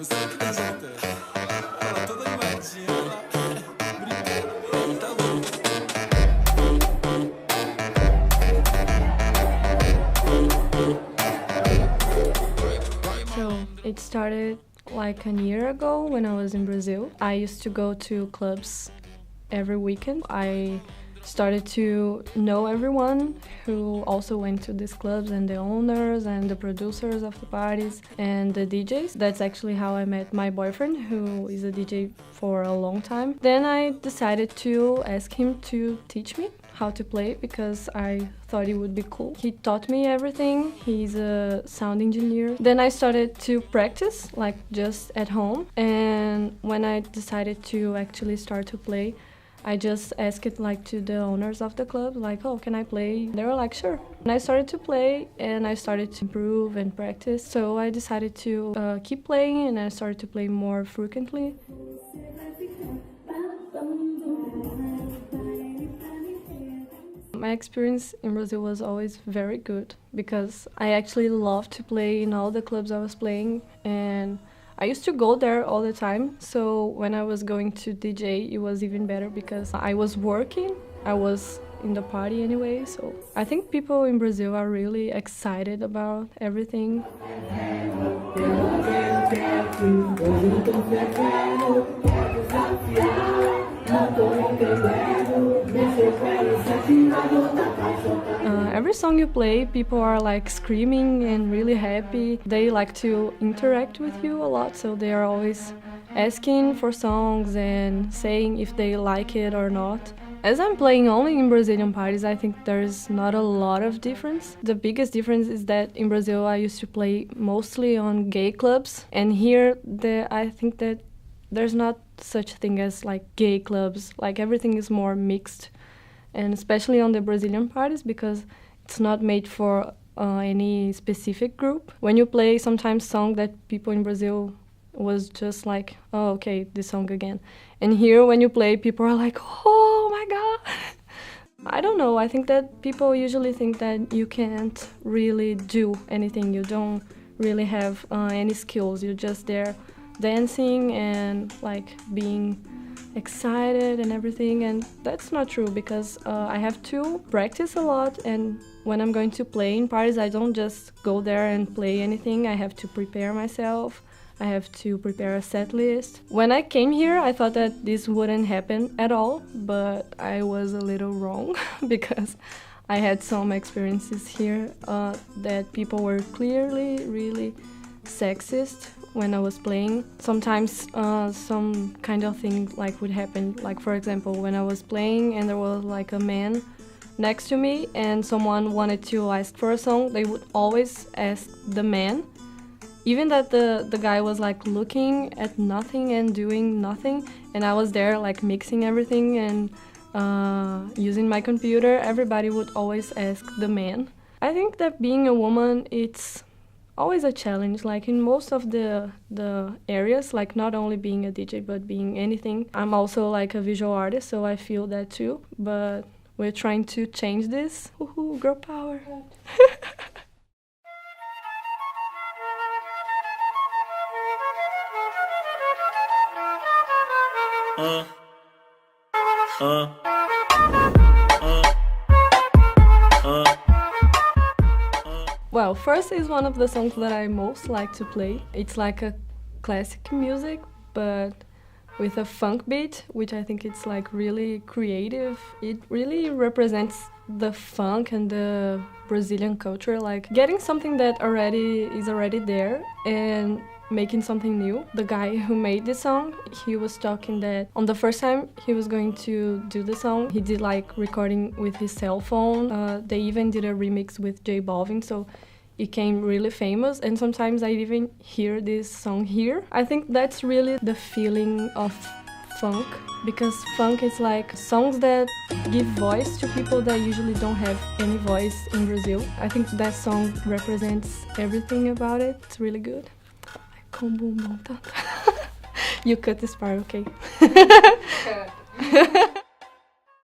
você acredita? Ela toda animadinha, ela brincando, tá louco. So it started like a year ago when I was in Brazil. I used to go to clubs every weekend. I started to know everyone who also went to these clubs, and the owners and the producers of the parties and the DJs. That's actually how I met my boyfriend, who is a DJ for a long time. Then I decided to ask him to teach me how to play because I thought it would be cool. He taught me everything. He's a sound engineer. Then I started to practice, like just at home. And when I decided to actually start to play, I just asked it like to the owners of the club, like, oh, can I play? They were like, sure. And I started to play and I started to improve and practice. So I decided to keep playing, and I started to play more frequently. My experience in Brazil was always very good because I actually loved to play in all the clubs I was playing, and I used to go there all the time. So when I was going to DJ, it was even better because I was working, I was in the party anyway. So I think people in Brazil are really excited about everything. Every song you play, people are like screaming and really happy. They like to interact with you a lot, so they are always asking for songs and saying if they like it or not. As I'm playing only in Brazilian parties, I think there's not a lot of difference. The biggest difference is that in Brazil I used to play mostly on gay clubs, and here I think that there's not such a thing as like gay clubs. Like everything is more mixed, and especially on the Brazilian parties because it's not made for any specific group. When you play sometimes song that people in Brazil was just like, oh, okay, this song again. And here when you play, people are like, oh my god. I don't know, I think that people usually think that you can't really do anything. You don't really have any skills. You're just there dancing and like being excited and everything, and that's not true because I have to practice a lot, and when I'm going to play in parties I don't just go there and play anything. I have to prepare myself. I have to prepare a set list. When I came here I thought that this wouldn't happen at all, but I was a little wrong because I had some experiences here that people were clearly really sexist when I was playing. Sometimes some kind of thing like would happen, like for example when I was playing and there was like a man next to me and someone wanted to ask for a song, they would always ask the man, even that the guy was like looking at nothing and doing nothing, and I was there like mixing everything and using my computer. Everybody would always ask the man. I think that being a woman, it's always a challenge, like in most of the areas, like not only being a DJ but being anything. I'm also like a visual artist, so I feel that too, but we're trying to change this. Woohoo, girl power. Well, first is one of the songs that I most like to play. It's like a classic music, but with a funk beat, which I think it's like really creative. It really represents the funk and the Brazilian culture, like getting something that is already there and making something new. The guy who made this song, he was talking that on the first time he was going to do the song, he did like recording with his cell phone. They even did a remix with J Balvin, so it became really famous, and sometimes I even hear this song here. I think that's really the feeling of funk, because funk is like songs that give voice to people that usually don't have any voice in Brazil. I think that song represents everything about it. It's really good. You cut this part, okay?